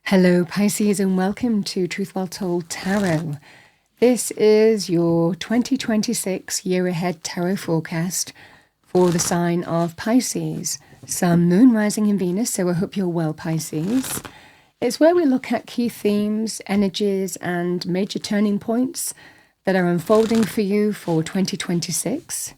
Hello Pisces and welcome to Truth Well Told Tarot. This is your 2026 year ahead tarot forecast for the sign of Pisces. Sun, Moon, Rising in Venus, so I hope you're well, Pisces. It's where we look at key themes, energies and major turning points that are unfolding for you for 2026.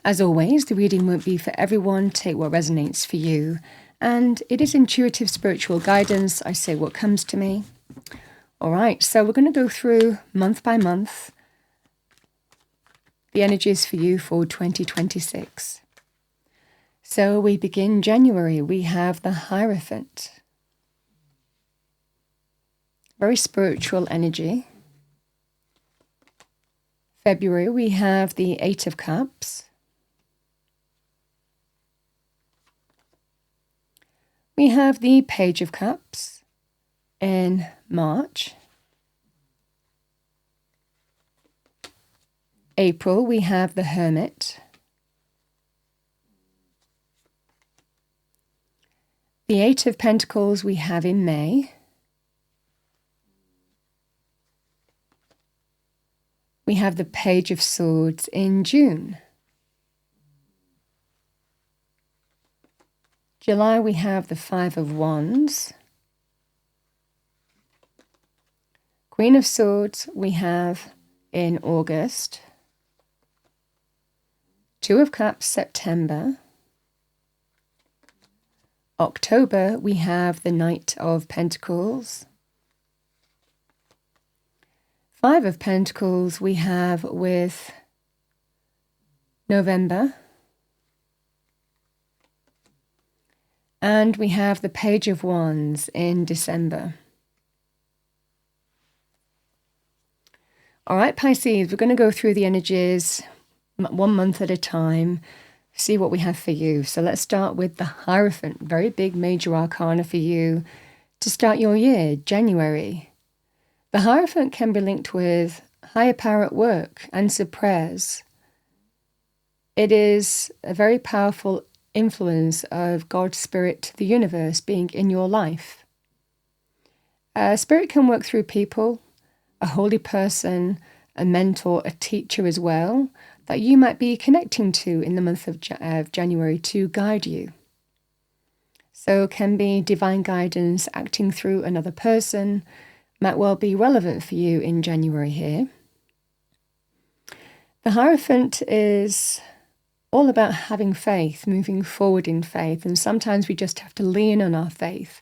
As always, the reading won't be for everyone. Take what resonates for you. And it is intuitive spiritual guidance. I say what comes to me. All right, so we're going to go through month by month the energies for you for 2026. So we begin January. We have the Hierophant. Very spiritual energy. February, we have the Eight of Cups. We have the Page of Cups in March. April, we have the Hermit. The Eight of Pentacles we have in May. We have the Page of Swords in June. July, we have the Five of Wands. Queen of Swords, we have in August. Two of Cups, September. October, we have the Knight of Pentacles. Five of Pentacles, we have with November. And we have the Page of Wands in December. All right, Pisces, we're going to go through the energies 1 month at a time, see what we have for you. So let's start with the Hierophant, very big major arcana for you to start your year, January. The Hierophant can be linked with higher power at work, answered prayers. It is a very powerful influence of God's Spirit, the universe, being in your life. Spirit can work through people, a holy person, a mentor, a teacher as well, that you might be connecting to in the month of January to guide you. So it can be divine guidance acting through another person, might well be relevant for you in January here. The Hierophant is all about having faith, moving forward in faith, and sometimes we just have to lean on our faith.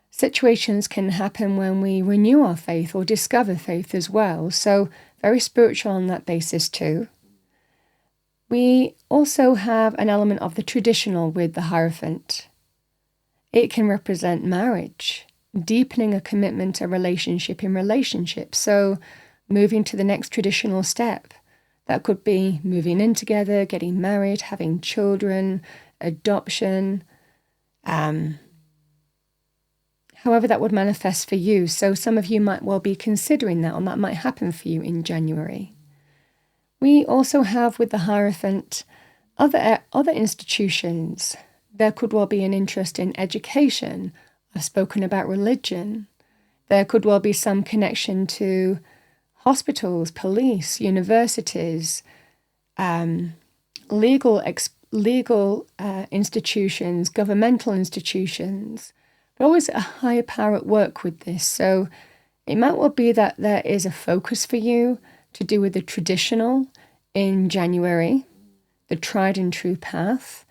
Situations can happen when we renew our faith or discover faith as well, so very spiritual on that basis too. We also have an element of the traditional with the Hierophant. It can represent marriage, deepening a commitment, a relationship in relationships, so moving to the next traditional step. That could be moving in together, getting married, having children, adoption, however that would manifest for you. So some of you might well be considering that, and that might happen for you in January. We also have with the Hierophant other institutions. There could well be an interest in education. I've spoken about religion. There could well be some connection to hospitals, police, universities, legal institutions, governmental institutions. But always a higher power at work with this. So it might well be that there is a focus for you to do with the traditional in January, the tried and true path.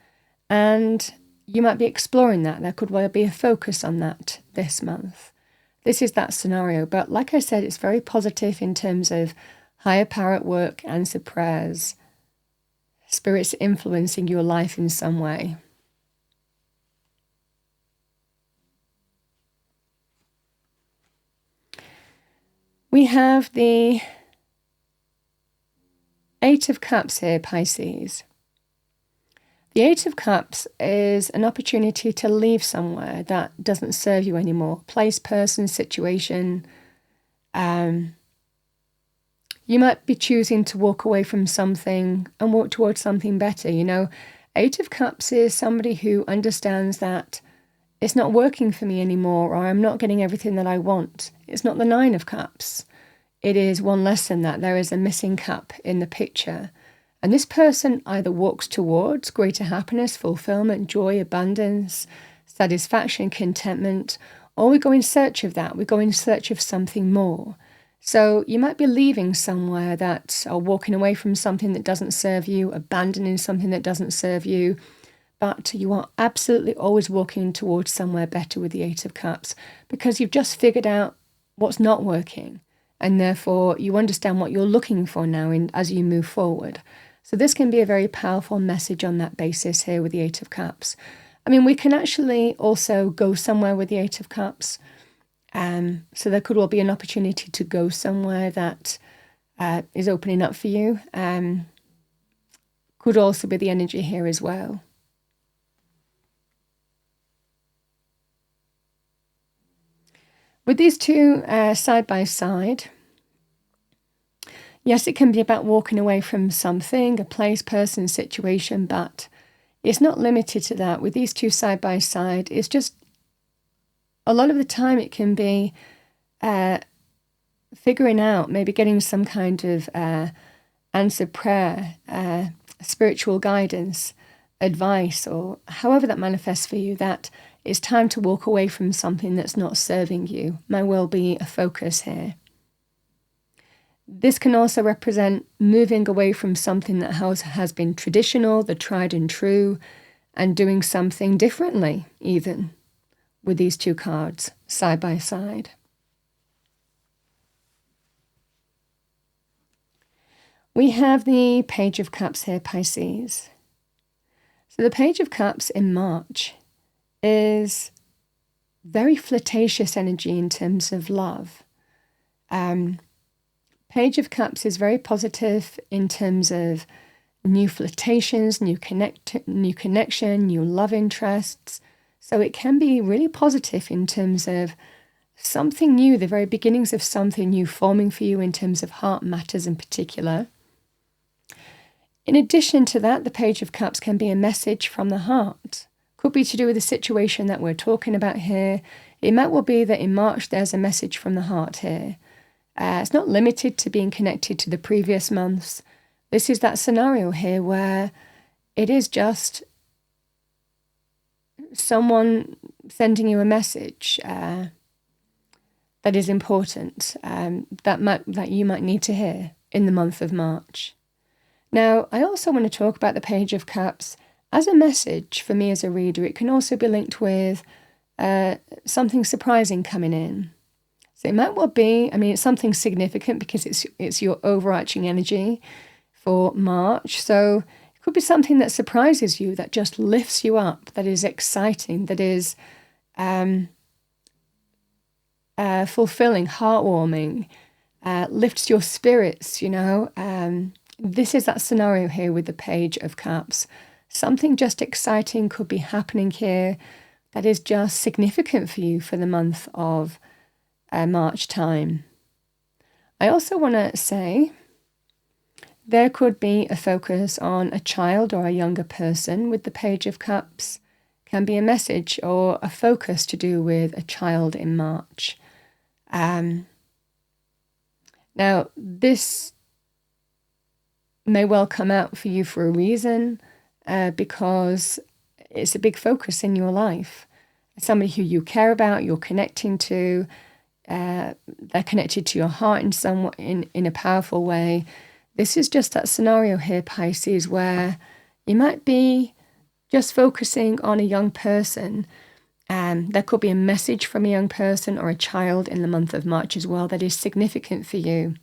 And you might be exploring that. There could well be a focus on that this month. This is that scenario, but like I said, it's very positive in terms of higher power at work, answered prayers, spirits influencing your life in some way. We have the Eight of Cups here, Pisces. The Eight of Cups is an opportunity to leave somewhere that doesn't serve you anymore. Place, person, situation. You might be choosing to walk away from something and walk towards something better. You know, Eight of Cups is somebody who understands that it's not working for me anymore, or I'm not getting everything that I want. It's not the Nine of Cups. It is one less than that. There is a missing cup in the picture. And this person either walks towards greater happiness, fulfillment, joy, abundance, satisfaction, contentment, or we go in search of that. We go in search of something more. So you might be leaving somewhere that, or walking away from something that doesn't serve you, abandoning something that doesn't serve you, but you are absolutely always walking towards somewhere better with the Eight of Cups, because you've just figured out what's not working, and therefore you understand what you're looking for now as you move forward. So this can be a very powerful message on that basis here with the Eight of Cups. I mean, we can actually also go somewhere with the Eight of Cups. So there could well be an opportunity to go somewhere that is opening up for you. Could also be the energy here as well. With these two side by side, yes, it can be about walking away from something, a place, person, situation, but it's not limited to that. With these two side by side, it's just a lot of the time it can be figuring out, maybe getting some kind of answered prayer, spiritual guidance, advice, or however that manifests for you, that it's time to walk away from something that's not serving you. Might well be a focus here. This can also represent moving away from something that has been traditional, the tried and true, and doing something differently, even, with these two cards side by side. We have the Page of Cups here, Pisces. So the Page of Cups in March is very flirtatious energy in terms of love. Page of Cups is very positive in terms of new flirtations, new connection, new love interests. So it can be really positive in terms of something new, the very beginnings of something new forming for you in terms of heart matters in particular. In addition to that, the Page of Cups can be a message from the heart. Could be to do with the situation that we're talking about here. It might well be that in March there's a message from the heart here. It's not limited to being connected to the previous months. This is that scenario here where it is just someone sending you a message that is important, that you might need to hear in the month of March. Now, I also want to talk about the Page of Cups as a message for me as a reader. It can also be linked with something surprising coming in. So it might well be, I mean, it's something significant because it's your overarching energy for March. So it could be something that surprises you, that just lifts you up, that is exciting, that is fulfilling, heartwarming, lifts your spirits, you know. This is that scenario here with the Page of Cups. Something just exciting could be happening here that is just significant for you for the month of March time. I also want to say there could be a focus on a child or a younger person with the Page of Cups. Can be a message or a focus to do with a child in March. Now, this may well come out for you for a reason, because it's a big focus in your life. Somebody who you care about, you're connecting to, they're connected to your heart in a powerful way. This is just that scenario here, Pisces, where you might be just focusing on a young person. There could be a message from a young person or a child in the month of March as well that is significant for you.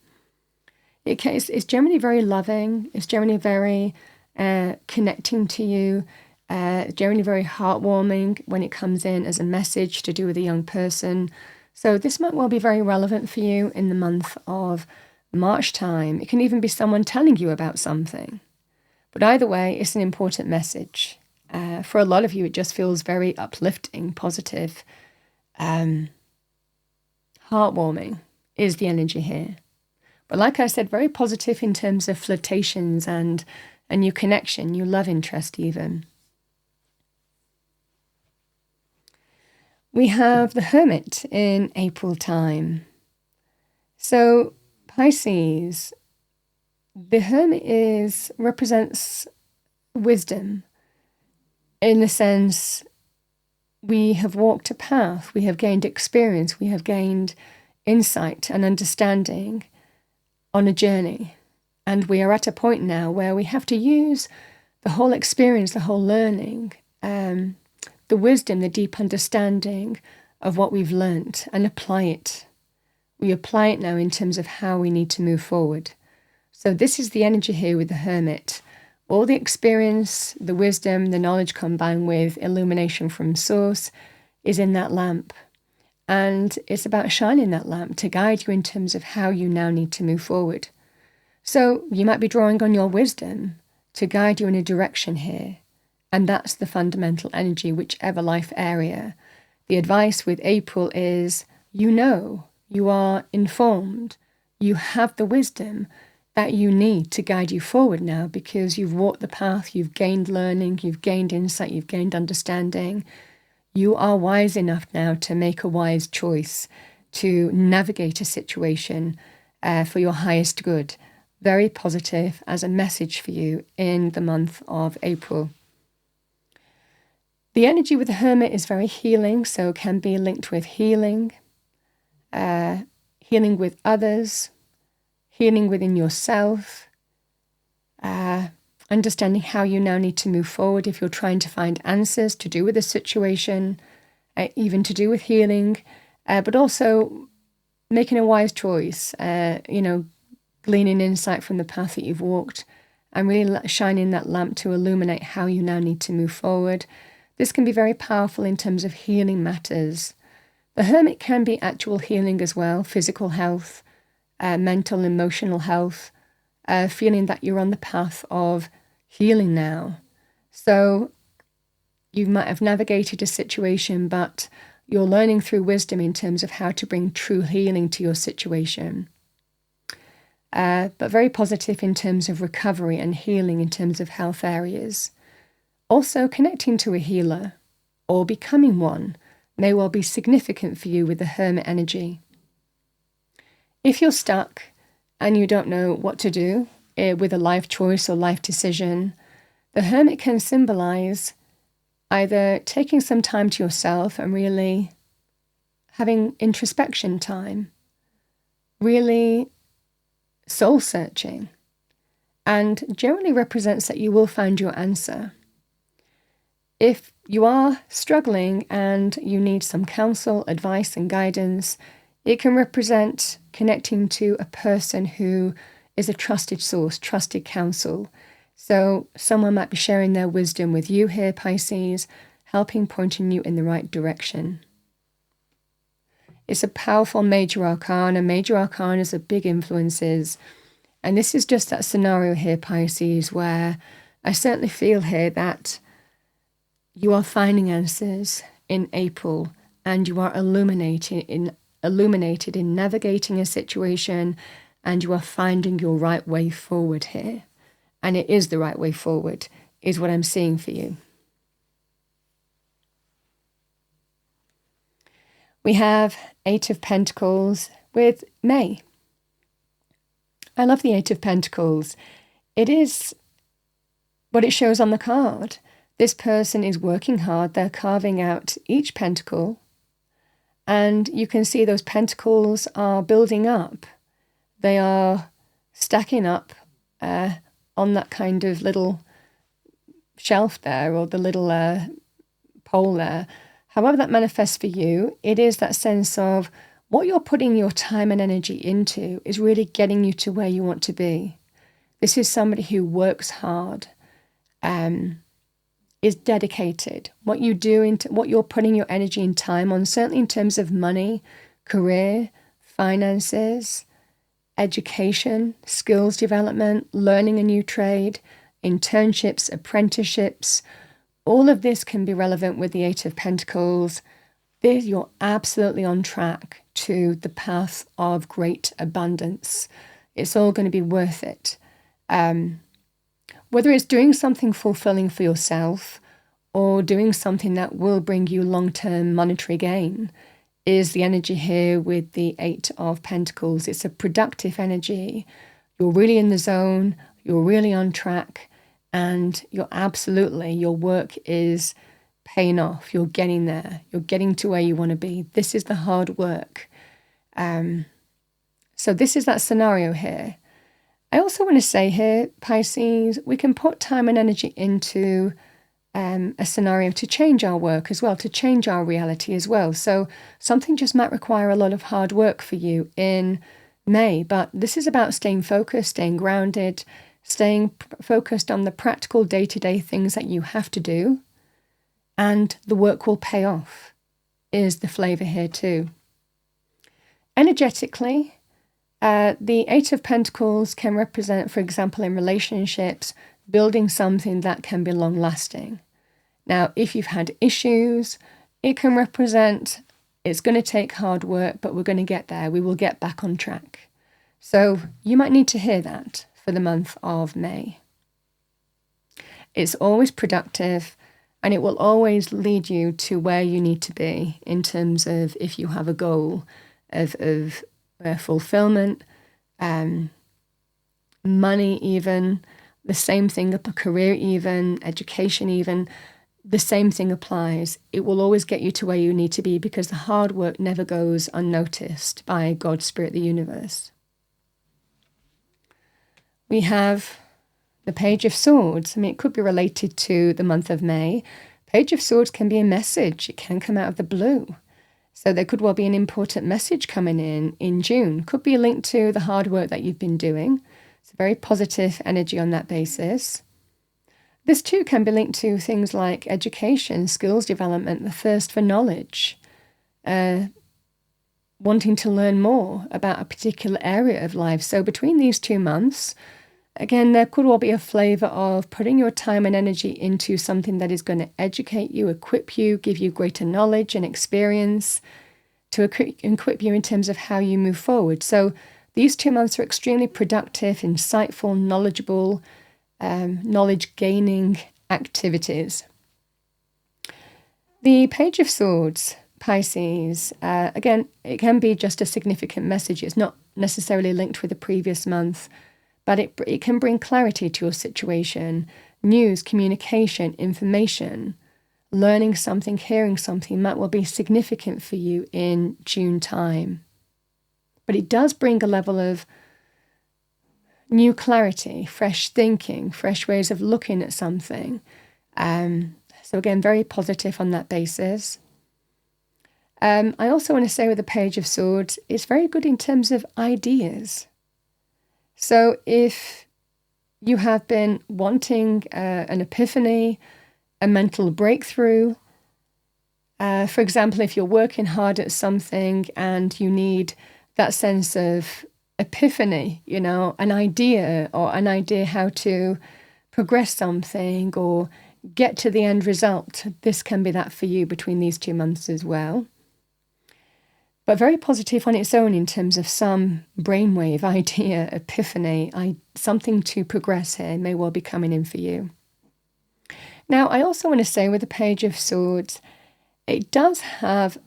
It's generally very loving. It's generally very connecting to you. Generally very heartwarming when it comes in as a message to do with a young person. So this might well be very relevant for you in the month of March time. It can even be someone telling you about something. But either way, it's an important message. For a lot of you, it just feels very uplifting, positive. Heartwarming is the energy here. But like I said, very positive in terms of flirtations and a new connection, new love interest even. We have the Hermit in April time. So Pisces, the Hermit represents wisdom, in the sense we have walked a path, we have gained experience, we have gained insight and understanding on a journey. And we are at a point now where we have to use the whole experience, the whole learning, the wisdom, the deep understanding of what we've learnt, and apply it. We apply it now in terms of how we need to move forward. So this is the energy here with the Hermit. All the experience, the wisdom, the knowledge combined with illumination from Source is in that lamp. And it's about shining that lamp to guide you in terms of how you now need to move forward. So you might be drawing on your wisdom to guide you in a direction here. And that's the fundamental energy, whichever life area. The advice with April is, you are informed, you have the wisdom that you need to guide you forward now, because you've walked the path, you've gained learning, you've gained insight, you've gained understanding. You are wise enough now to make a wise choice, to navigate a situation for your highest good. Very positive as a message for you in the month of April. The energy with the Hermit is very healing, so can be linked with healing, healing with others, healing within yourself, understanding how you now need to move forward if you're trying to find answers to do with a situation, even to do with healing, but also making a wise choice, gleaning insight from the path that you've walked and really shining that lamp to illuminate how you now need to move forward. This can be very powerful in terms of healing matters. The Hermit can be actual healing as well, physical health, mental, emotional health, feeling that you're on the path of healing now. So you might have navigated a situation, but you're learning through wisdom in terms of how to bring true healing to your situation. But very positive in terms of recovery and healing in terms of health areas. Also, connecting to a healer or becoming one may well be significant for you with the Hermit energy. If you're stuck and you don't know what to do with a life choice or life decision, the Hermit can symbolize either taking some time to yourself and really having introspection time, really soul searching, and generally represents that you will find your answer. If you are struggling and you need some counsel, advice, and guidance, it can represent connecting to a person who is a trusted source, trusted counsel. So someone might be sharing their wisdom with you here, Pisces, helping pointing you in the right direction. It's a powerful major arcana. Major arcanas are big influences. And this is just that scenario here, Pisces, where I certainly feel here that you are finding answers in April and you are illuminated in navigating a situation, and you are finding your right way forward here. And it is the right way forward, is what I'm seeing for you. We have Eight of Pentacles with May. I love the Eight of Pentacles. It is what it shows on the card. This person is working hard. They're carving out each pentacle. And you can see those pentacles are building up. They are stacking up on that kind of little shelf there, or the little pole there. However that manifests for you, it is that sense of what you're putting your time and energy into is really getting you to where you want to be. This is somebody who works hard, is dedicated. What you do, what you're putting your energy and time on, certainly in terms of money, career, finances, education, skills development, learning a new trade, internships, apprenticeships, all of this can be relevant with the Eight of Pentacles. You're absolutely on track to the path of great abundance. It's all going to be worth it. Whether it's doing something fulfilling for yourself or doing something that will bring you long-term monetary gain is the energy here with the Eight of Pentacles. It's a productive energy. You're really in the zone, you're really on track, and your work is paying off. You're getting there. You're getting to where you want to be. This is the hard work. So this is that scenario here. I also want to say here, Pisces, we can put time and energy into a scenario to change our work as well, to change our reality as well. So something just might require a lot of hard work for you in May, but this is about staying focused, staying grounded, staying focused on the practical day-to-day things that you have to do, and the work will pay off, is the flavor here too. Energetically, the Eight of Pentacles can represent, for example, in relationships, building something that can be long-lasting. Now, if you've had issues, it can represent it's going to take hard work, but we're going to get there. We will get back on track. So you might need to hear that for the month of May. It's always productive, and it will always lead you to where you need to be in terms of if you have a goal of fulfillment, money even, the same thing, a career even, education even, the same thing applies. It will always get you to where you need to be because the hard work never goes unnoticed by God, Spirit, the universe. We have the Page of Swords. I mean, it could be related to the month of May. Page of Swords can be a message. It can come out of the blue. So there could well be an important message coming in June. Could be linked to the hard work that you've been doing. It's a very positive energy on that basis. This too can be linked to things like education, skills development, the thirst for knowledge, wanting to learn more about a particular area of life. So between these 2 months, again, there could well be a flavor of putting your time and energy into something that is going to educate you, equip you, give you greater knowledge and experience, to equip you in terms of how you move forward. So these 2 months are extremely productive, insightful, knowledgeable, knowledge-gaining activities. The Page of Swords, Pisces, again, it can be just a significant message. It's not necessarily linked with the previous month, but it can bring clarity to your situation, news, communication, information, learning something, hearing something might well be significant for you in June time. But it does bring a level of new clarity, fresh thinking, fresh ways of looking at something. So again, very positive on that basis. I also want to say with the Page of Swords, it's very good in terms of ideas. So if you have been wanting an epiphany, a mental breakthrough, for example, if you're working hard at something and you need that sense of epiphany, an idea how to progress something or get to the end result, this can be that for you between these 2 months as well. But very positive on its own in terms of some brainwave idea, epiphany, something to progress here may well be coming in for you. Now, I also want to say with the Page of Swords, it does have,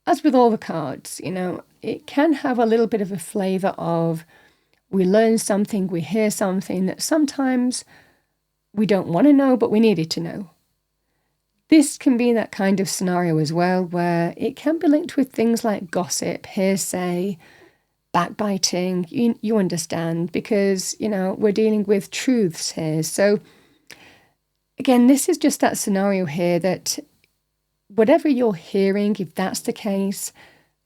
as with all the cards, it can have a little bit of a flavor of we learn something, we hear something that sometimes we don't want to know, but we needed to know. This can be that kind of scenario as well, where it can be linked with things like gossip, hearsay, backbiting. You understand, because, we're dealing with truths here. So, again, this is just that scenario here that whatever you're hearing, if that's the case,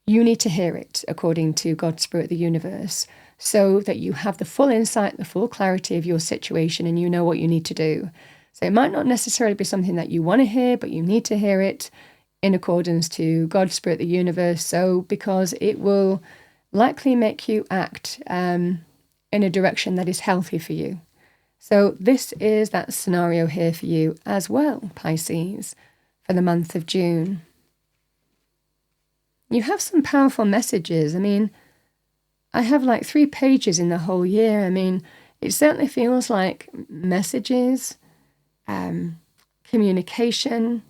you need to hear it according to God, Spirit, the universe, so that you have the full insight, the full clarity of your situation, and you know what you need to do. So it might not necessarily be something that you want to hear, but you need to hear it in accordance to God, Spirit, the universe. So because it will likely make you act in a direction that is healthy for you. So this is that scenario here for you as well, Pisces, for the month of June. You have some powerful messages. I mean, I have like 3 pages in the whole year. I mean, it certainly feels like messages, communication,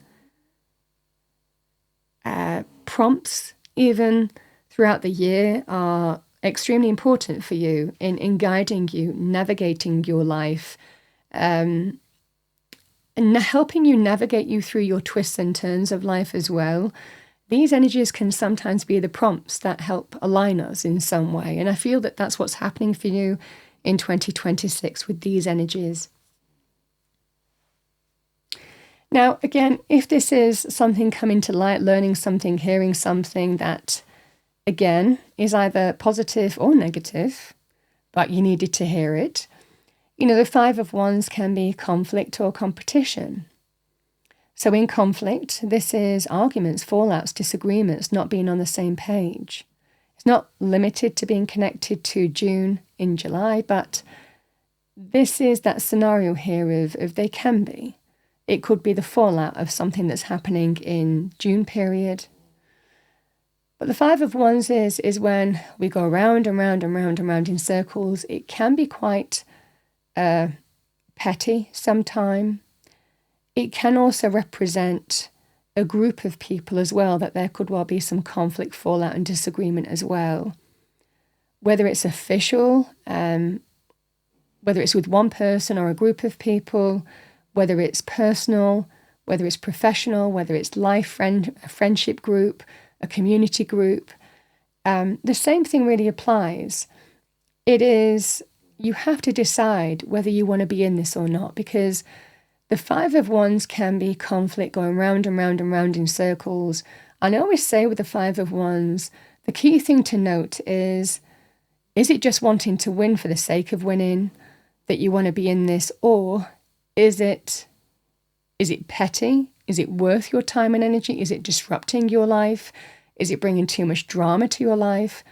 prompts, even throughout the year, are extremely important for you in guiding you, navigating your life, and helping you navigate you through your twists and turns of life as well. These energies can sometimes be the prompts that help align us in some way. And I feel that that's what's happening for you in 2026 with these energies. Now, again, if this is something coming to light, learning something, hearing something that, again, is either positive or negative, but you needed to hear it, the Five of Wands can be conflict or competition. So in conflict, this is arguments, fallouts, disagreements, not being on the same page. It's not limited to being connected to June in July, but this is that scenario here of they can be. It could be the fallout of something that's happening in June period. But the Five of Wands is when we go round and round and round and round in circles. It can be quite petty sometimes. It can also represent a group of people as well, that there could well be some conflict, fallout and disagreement as well. Whether it's official, whether it's with one person or a group of people, whether it's personal, whether it's professional, whether it's a friendship group, a community group, the same thing really applies. It is, you have to decide whether you want to be in this or not, because the Five of Wands can be conflict going round and round and round in circles. And I always say with the Five of Wands, the key thing to note is it just wanting to win for the sake of winning, that you want to be in this, or is it petty? Is it worth your time and energy? Is it disrupting your life? Is it bringing too much drama to your life?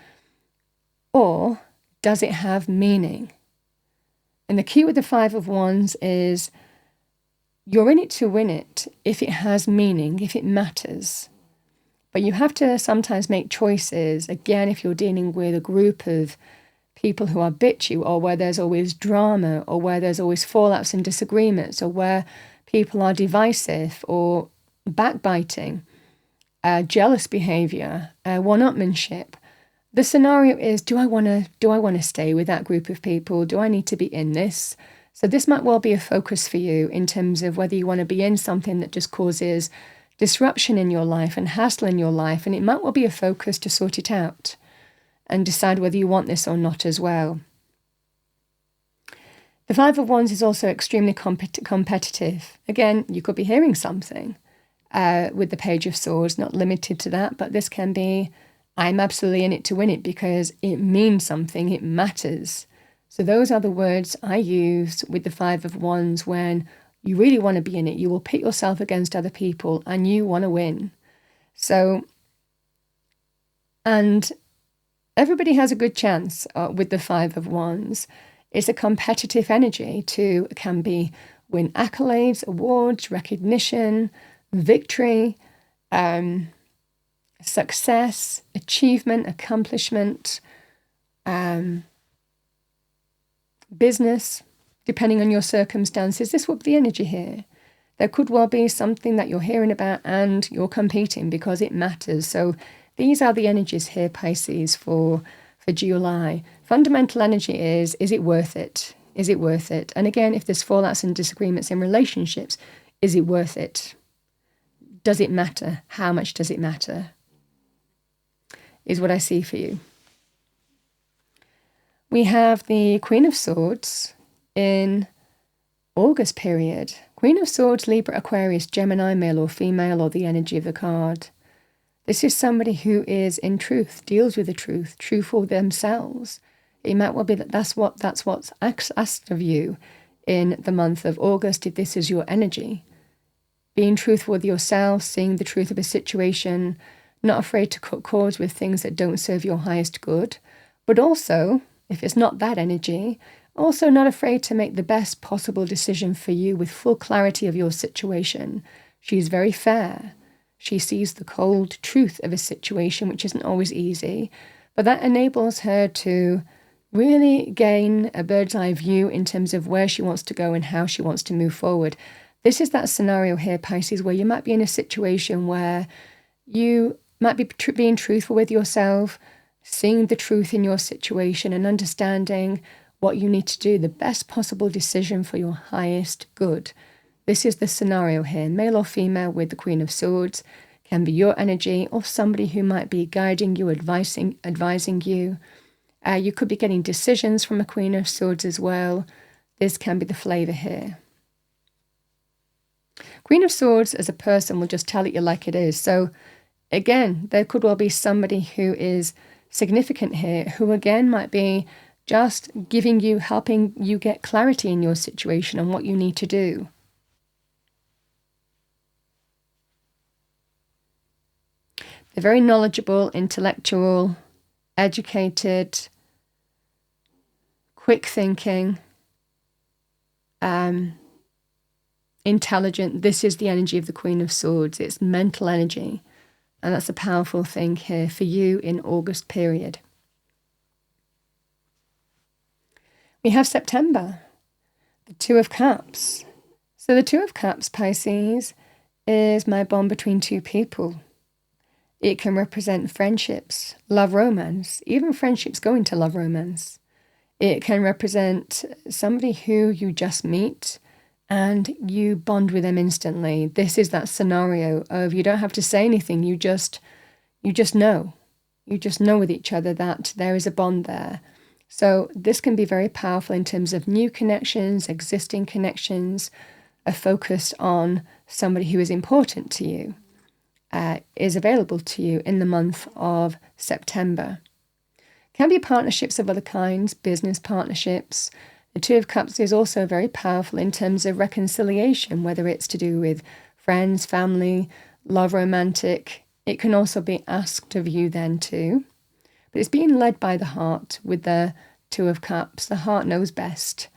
Or does it have meaning? And the key with the Five of Wands is you're in it to win it if it has meaning, if it matters. But you have to sometimes make choices, again, if you're dealing with a group of people who are bitchy, or where there's always drama, or where there's always fallouts and disagreements, or where people are divisive or backbiting, jealous behavior, one-upmanship. The scenario is, do I want to stay with that group of people? Do I need to be in this? So this might well be a focus for you in terms of whether you want to be in something that just causes disruption in your life and hassle in your life, and it might well be a focus to sort it out and decide whether you want this or not as well. The Five of Wands is also extremely competitive. Again, you could be hearing something with the Page of Swords, not limited to that, but this can be, I'm absolutely in it to win it because it means something, it matters. So those are the words I use with the Five of Wands when you really want to be in it. You will pit yourself against other people and you want to win. So, and everybody has a good chance with the Five of Wands. It's a competitive energy can be win accolades, awards, recognition, victory, success, achievement, accomplishment, business, depending on your circumstances. This will be the energy here. There could well be something that you're hearing about and you're competing because it matters. So these are the energies here, Pisces, for July. Fundamental energy is it worth it? Is it worth it? And again, if there's fallouts and disagreements in relationships, is it worth it? Does it matter? How much does it matter? Is what I see for you. We have the Queen of Swords in August period. Queen of Swords, Libra, Aquarius, Gemini, male or female, or the energy of the card. This is somebody who is in truth, deals with the truth, true for themselves. It might well be that's what's asked of you in the month of August, if this is your energy. Being truthful with yourself, seeing the truth of a situation, not afraid to cut cords with things that don't serve your highest good, but also, if it's not that energy, also not afraid to make the best possible decision for you with full clarity of your situation. She's very fair. She sees the cold truth of a situation, which isn't always easy, but that enables her to really gain a bird's eye view in terms of where she wants to go and how she wants to move forward. This is that scenario here, Pisces, where you might be in a situation where you might be being truthful with yourself, seeing the truth in your situation and understanding what you need to do, the best possible decision for your highest good. This is the scenario here, male or female with the Queen of Swords. Can be your energy or somebody who might be guiding you, advising you. You could be getting decisions from a Queen of Swords as well. This can be the flavour here. Queen of Swords as a person will just tell it you like it is. So again, there could well be somebody who is significant here, who again might be just giving you, helping you get clarity in your situation and what you need to do. They're very knowledgeable, intellectual, educated, quick thinking, intelligent. This is the energy of the Queen of Swords. It's mental energy. And that's a powerful thing here for you in August period. We have September, the Two of Cups. So the Two of Cups, Pisces, is my bond between two people. It can represent friendships, love, romance, even friendships going to love, romance. It can represent somebody who you just meet and you bond with them instantly. This is that scenario of you don't have to say anything. You just know. You just know with each other that there is a bond there. So this can be very powerful in terms of new connections, existing connections, a focus on somebody who is important to you, is available to you in the month of September. Can be partnerships of other kinds, business partnerships. The Two of Cups is also very powerful in terms of reconciliation, whether it's to do with friends, family, love, romantic. It can also be asked of you then too. But it's being led by the heart with the Two of Cups. The heart knows best.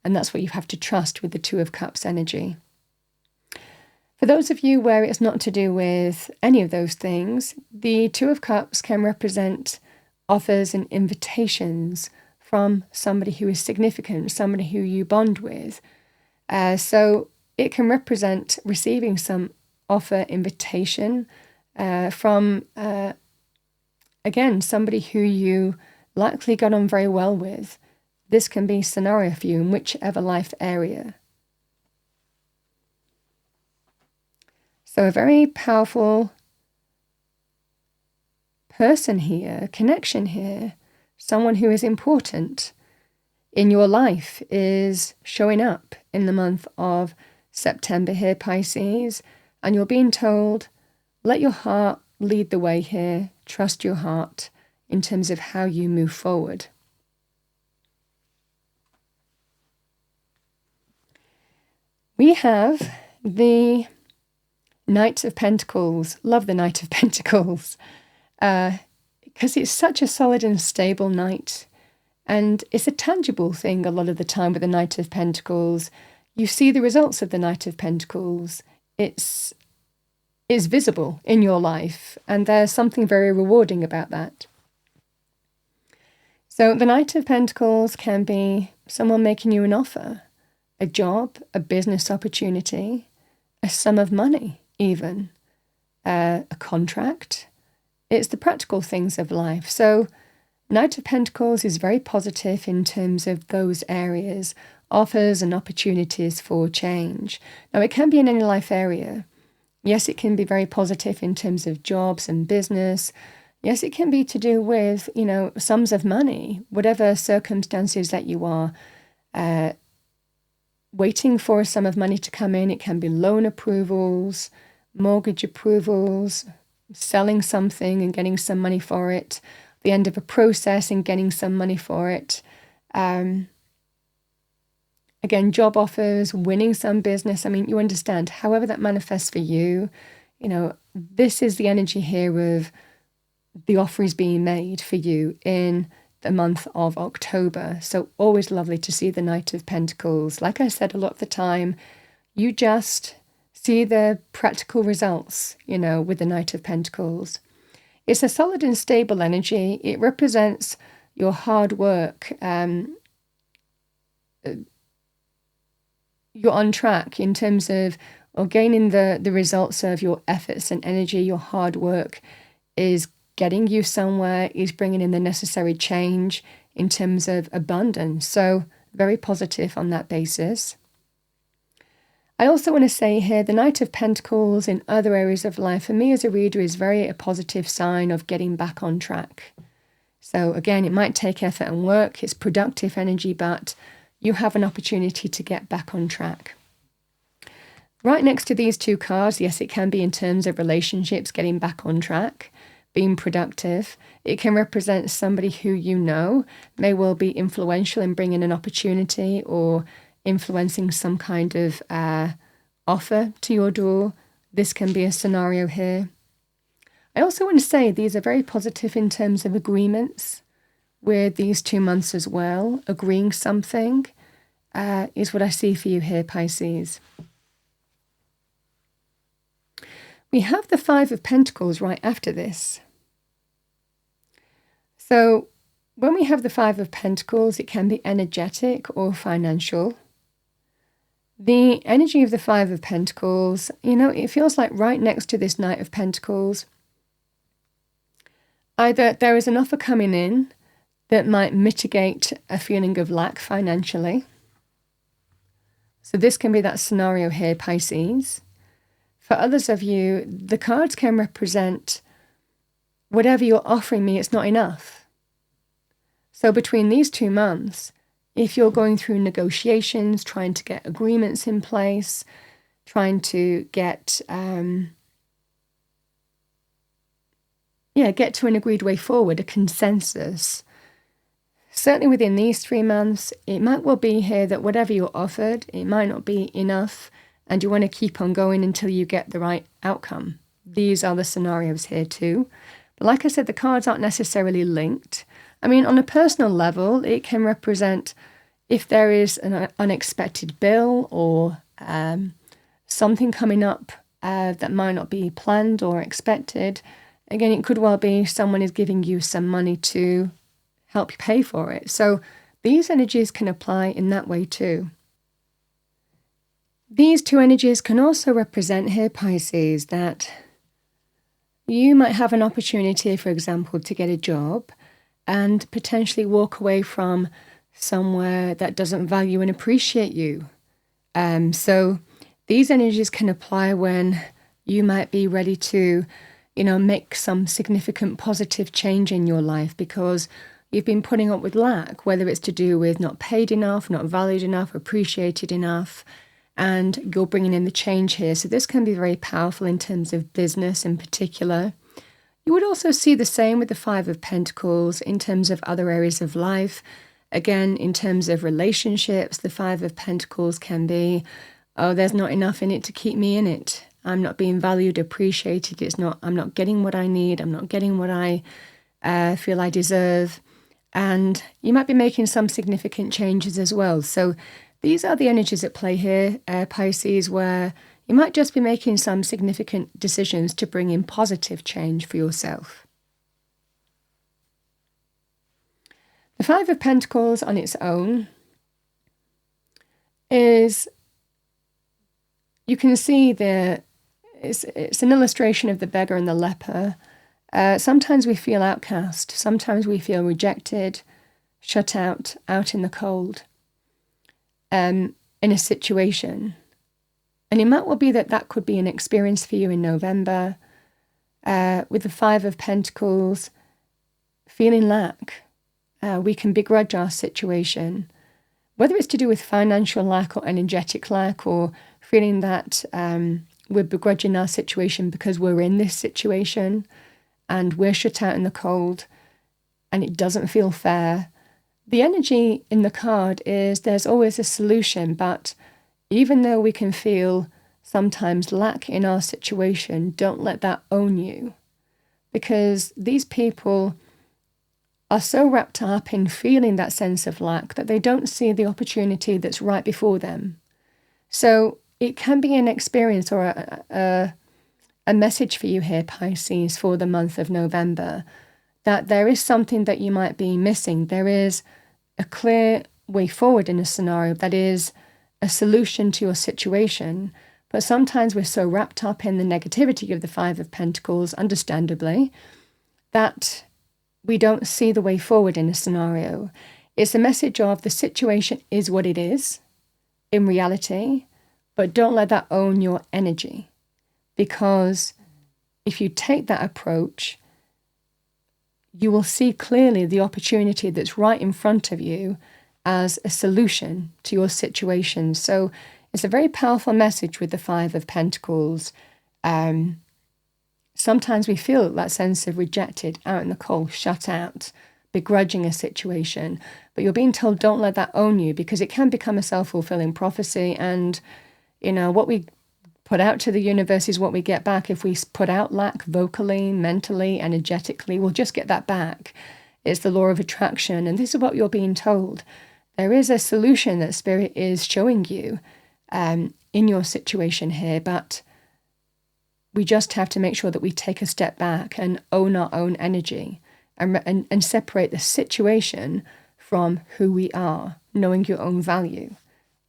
And that's what you have to trust with the Two of Cups energy. For those of you where it's not to do with any of those things, the Two of Cups can represent offers and invitations from somebody who is significant, somebody who you bond with. So it can represent receiving some offer, invitation from, again, somebody who you likely got on very well with. This can be a scenario for you in whichever life area. So a very powerful person here, connection here, someone who is important in your life is showing up in the month of September here, Pisces, and you're being told, let your heart lead the way here, trust your heart in terms of how you move forward. We have the Knight of Pentacles. Love the Knight of Pentacles. Because it's such a solid and stable knight. And it's a tangible thing a lot of the time with the Knight of Pentacles. You see the results of the Knight of Pentacles. It's visible in your life. And there's something very rewarding about that. So the Knight of Pentacles can be someone making you an offer, a job, a business opportunity, a sum of money even, a contract. It's the practical things of life. So Knight of Pentacles is very positive in terms of those areas, offers and opportunities for change. Now, it can be in any life area. Yes, it can be very positive in terms of jobs and business. Yes, it can be to do with, sums of money, whatever circumstances that you are waiting for a sum of money to come in. It can be loan approvals, mortgage approvals, selling something and getting some money for it, the end of a process and getting some money for it. Again, job offers, winning some business. I mean, you understand, however that manifests for you, this is the energy here of the offer is being made for you in the month of October. So always lovely to see the Knight of Pentacles. Like I said, a lot of the time, you just see the practical results, with the Knight of Pentacles. It's a solid and stable energy. It represents your hard work, you're on track in terms of or gaining the results of your efforts and energy, your hard work is getting you somewhere, is bringing in the necessary change in terms of abundance. So very positive on that basis. I also want to say here, the Knight of Pentacles in other areas of life, for me as a reader, is very a positive sign of getting back on track. So again, it might take effort and work, it's productive energy, but you have an opportunity to get back on track. Right next to these two cards, yes, it can be in terms of relationships, getting back on track, being productive. It can represent somebody who you know may well be influential in bringing an opportunity or influencing some kind of offer to your door. This can be a scenario here. I also want to say these are very positive in terms of agreements with these 2 months as well. Agreeing something is what I see for you here, Pisces. We have the Five of Pentacles right after this. So when we have the Five of Pentacles, it can be energetic or financial. The energy of the Five of Pentacles, it feels like right next to this Knight of Pentacles, either there is an offer coming in that might mitigate a feeling of lack financially. So this can be that scenario here, Pisces. For others of you, the cards can represent whatever you're offering me, it's not enough. So between these 2 months, if you're going through negotiations, trying to get agreements in place, trying to get to an agreed way forward, a consensus, certainly within these 3 months, it might well be here that whatever you're offered, it might not be enough, and you want to keep on going until you get the right outcome. These are the scenarios here too. But like I said, the cards aren't necessarily linked. I mean, on a personal level, it can represent if there is an unexpected bill or something coming up that might not be planned or expected. Again, it could well be someone is giving you some money to help you pay for it. So these energies can apply in that way too. These two energies can also represent here, Pisces, that you might have an opportunity, for example, to get a job and potentially walk away from somewhere that doesn't value and appreciate you. So these energies can apply when you might be ready to, make some significant positive change in your life because you've been putting up with lack, whether it's to do with not paid enough, not valued enough, appreciated enough, and you're bringing in the change here. So this can be very powerful in terms of business in particular. You would also see the same with the Five of Pentacles in terms of other areas of life. Again, in terms of relationships, the Five of Pentacles can be, there's not enough in it to keep me in it. I'm not being valued, appreciated. I'm not getting what I need. I'm not getting what I feel I deserve. And you might be making some significant changes as well. So these are the energies at play here, Pisces, where you might just be making some significant decisions to bring in positive change for yourself. The Five of Pentacles on its own is, you can see it's an illustration of the beggar and the leper. Sometimes we feel outcast. Sometimes we feel rejected, shut out in the cold. In a situation. And it might well be that could be an experience for you in November, with the Five of Pentacles, feeling lack. We can begrudge our situation, whether it's to do with financial lack or energetic lack, or feeling that we're begrudging our situation because we're in this situation and we're shut out in the cold and it doesn't feel fair. The energy in the card is there's always a solution, but even though we can feel sometimes lack in our situation, don't let that own you, because these people are so wrapped up in feeling that sense of lack that they don't see the opportunity that's right before them. So it can be an experience or a message for you here, Pisces, for the month of November, that there is something that you might be missing. There is a clear way forward in a scenario that is a solution to your situation. But sometimes we're so wrapped up in the negativity of the Five of Pentacles, understandably, that we don't see the way forward in a scenario. It's a message of the situation is what it is in reality, but don't let that own your energy. Because if you take that approach, you will see clearly the opportunity that's right in front of you as a solution to your situation. So it's a very powerful message with the Five of Pentacles. Sometimes we feel that sense of rejected, out in the cold, shut out, begrudging a situation. But you're being told don't let that own you, because it can become a self-fulfilling prophecy. And, what we put out to the universe is what we get back. If we put out lack vocally, mentally, energetically, we'll just get that back. It's the law of attraction. And this is what you're being told. There is a solution that Spirit is showing you in your situation here, but we just have to make sure that we take a step back and own our own energy and separate the situation from who we are. Knowing your own value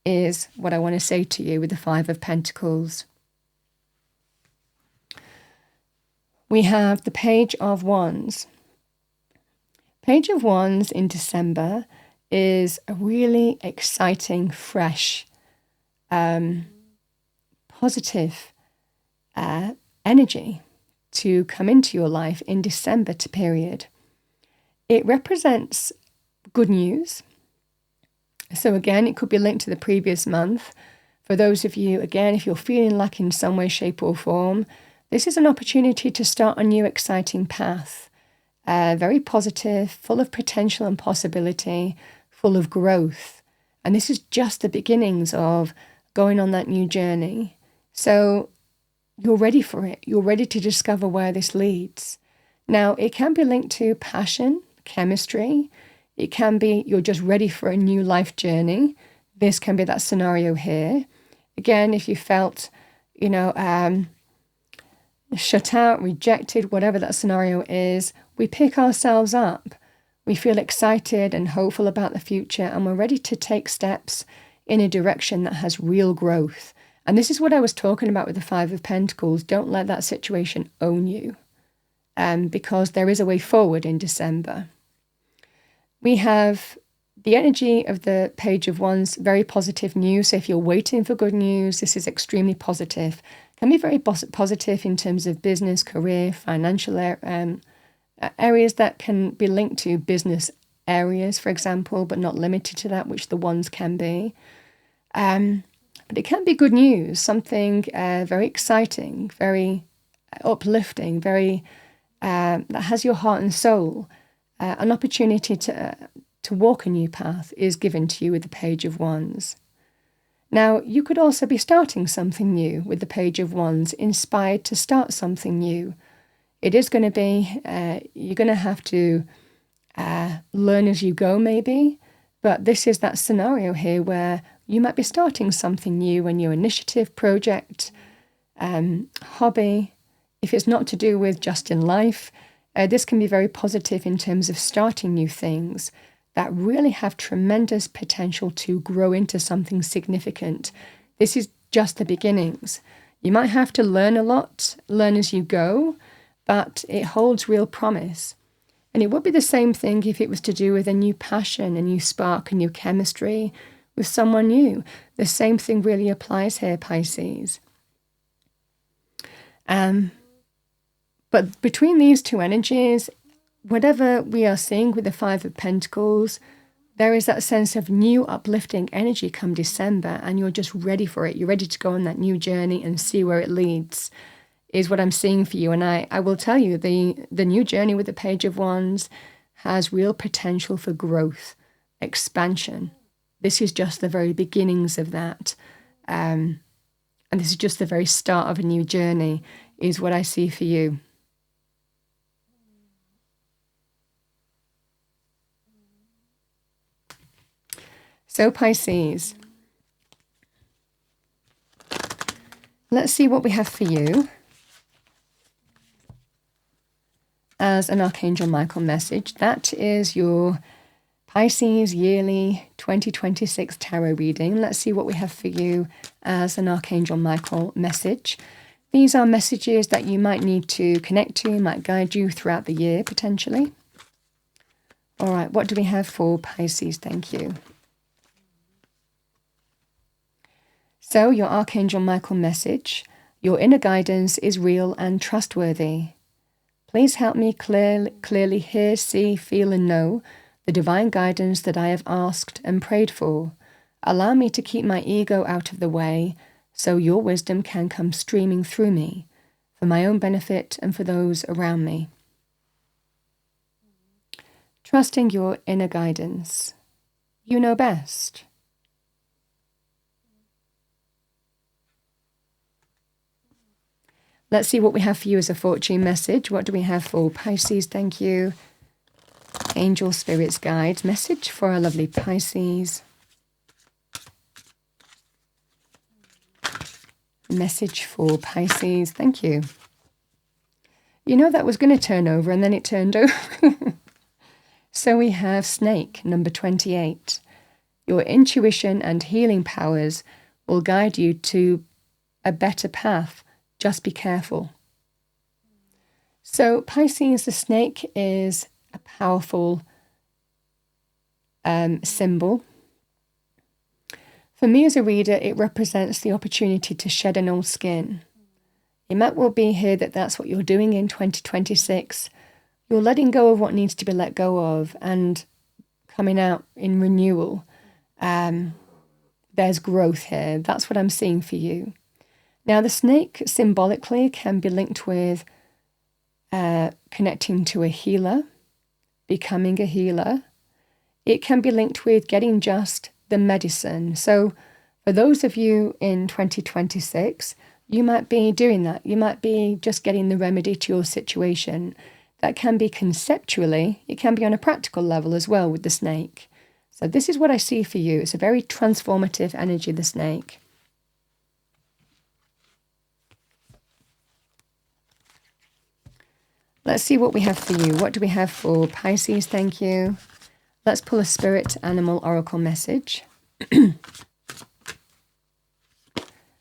is what I want to say to you with the Five of Pentacles. We have the Page of Wands. Page of Wands in December is a really exciting, fresh, positive energy to come into your life in December period. It represents good news. So again, it could be linked to the previous month. For those of you, again, if you're feeling like in some way, shape or form, this is an opportunity to start a new exciting path. Very positive, full of potential and possibility, full of growth. And this is just the beginnings of going on that new journey. So you're ready for it. You're ready to discover where this leads. Now, it can be linked to passion, chemistry. It can be you're just ready for a new life journey. This can be that scenario here. Again, if you felt, shut out, rejected, whatever that scenario is, we pick ourselves up. We feel excited and hopeful about the future, and we're ready to take steps in a direction that has real growth. And this is what I was talking about with the Five of Pentacles. Don't let that situation own you, because there is a way forward in December. We have the energy of the Page of Wands, very positive news. So if you're waiting for good news, this is extremely positive. Can be very positive in terms of business, career, financial areas that can be linked to business areas, for example, but not limited to that, which the Wands can be. But it can be good news, something very exciting, very uplifting, very that has your heart and soul. An opportunity to walk a new path is given to you with the Page of Wands. Now, you could also be starting something new with the Page of Wands, inspired to start something new. It is going to be, you're going to have to learn as you go maybe, but this is that scenario here where you might be starting something new, a new initiative, project, hobby. If it's not to do with just in life, this can be very positive in terms of starting new things that really have tremendous potential to grow into something significant. This is just the beginnings. You might have to learn a lot, learn as you go, but it holds real promise. And it would be the same thing if it was to do with a new passion, a new spark, a new chemistry with someone new. The same thing really applies here, Pisces. But between these two energies, whatever we are seeing with the Five of Pentacles, there is that sense of new uplifting energy come December, and you're just ready for it. You're ready to go on that new journey and see where it leads, is what I'm seeing for you. And I will tell you, the new journey with the Page of Wands has real potential for growth, expansion. This is just the very beginnings of that. And this is just the very start of a new journey, is what I see for you. So Pisces, let's see what we have for you as an Archangel Michael message. That is your Pisces yearly 2026 tarot reading. Let's see what we have for you as an Archangel Michael message. These are messages that you might need to connect to, might guide you throughout the year potentially. All right, what do we have for Pisces? Thank you. So your Archangel Michael message, your inner guidance is real and trustworthy. Please help me clearly hear, see, feel and know the divine guidance that I have asked and prayed for. Allow me to keep my ego out of the way so your wisdom can come streaming through me for my own benefit and for those around me. Trusting your inner guidance. You know best. Let's see what we have for you as a fortune message. What do we have for Pisces? Thank you. Angel Spirits Guides message for our lovely Pisces. Message for Pisces. Thank you. You know that was going to turn over and then it turned over. So we have Snake, number 28. Your intuition and healing powers will guide you to a better path. Just be careful. So Pisces, the snake is a powerful symbol. For me as a reader, it represents the opportunity to shed an old skin. It might well be here that that's what you're doing in 2026. You're letting go of what needs to be let go of and coming out in renewal. There's growth here. That's what I'm seeing for you. Now, the snake symbolically can be linked with connecting to a healer, becoming a healer. It can be linked with getting just the medicine. So for those of you in 2026, you might be doing that. You might be just getting the remedy to your situation. That can be conceptually, it can be on a practical level as well with the snake. So this is what I see for you. It's a very transformative energy, the snake. Let's see what we have for you. What do we have for Pisces? Thank you. Let's pull a spirit animal oracle message.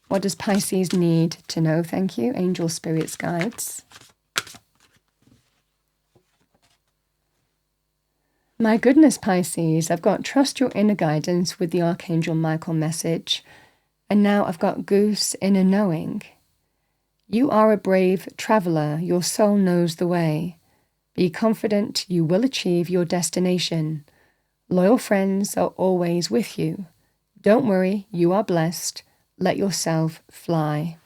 What does Pisces need to know? Thank you. Angel Spirits Guides. My goodness, Pisces. I've got trust your inner guidance with the Archangel Michael message. And now I've got goose inner knowing. You are a brave traveler. Your soul knows the way. Be confident you will achieve your destination. Loyal friends are always with you. Don't worry, you are blessed. Let yourself fly.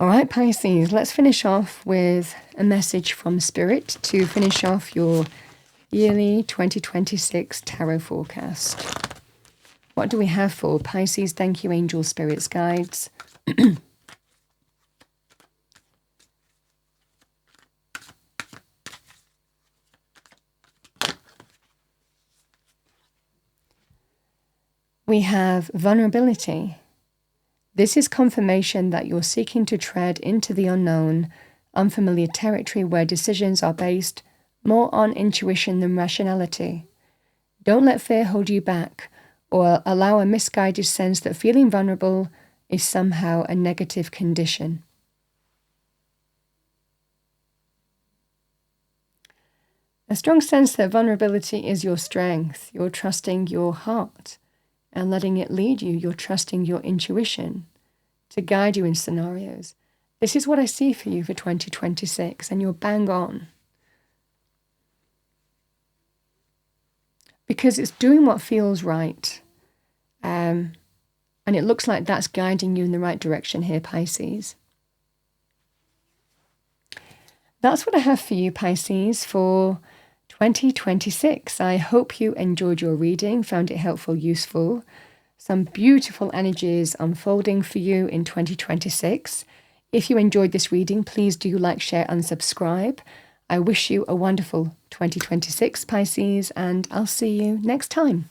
All right, Pisces, let's finish off with a message from Spirit to finish off your yearly 2026 tarot forecast. What do we have for Pisces? Thank you, Angel Spirits Guides. We have vulnerability. This is confirmation that you're seeking to tread into the unknown, unfamiliar territory where decisions are based more on intuition than rationality. Don't let fear hold you back or allow a misguided sense that feeling vulnerable is somehow a negative condition. A strong sense that vulnerability is your strength. You're trusting your heart and letting it lead you. You're trusting your intuition to guide you in scenarios. This is what I see for you for 2026, and you're bang on. Because it's doing what feels right. And it looks like that's guiding you in the right direction here, Pisces. That's what I have for you, Pisces, for 2026. I hope you enjoyed your reading, found it helpful, useful. Some beautiful energies unfolding for you in 2026. If you enjoyed this reading, please do like, share, and subscribe. I wish you a wonderful 2026, Pisces, and I'll see you next time.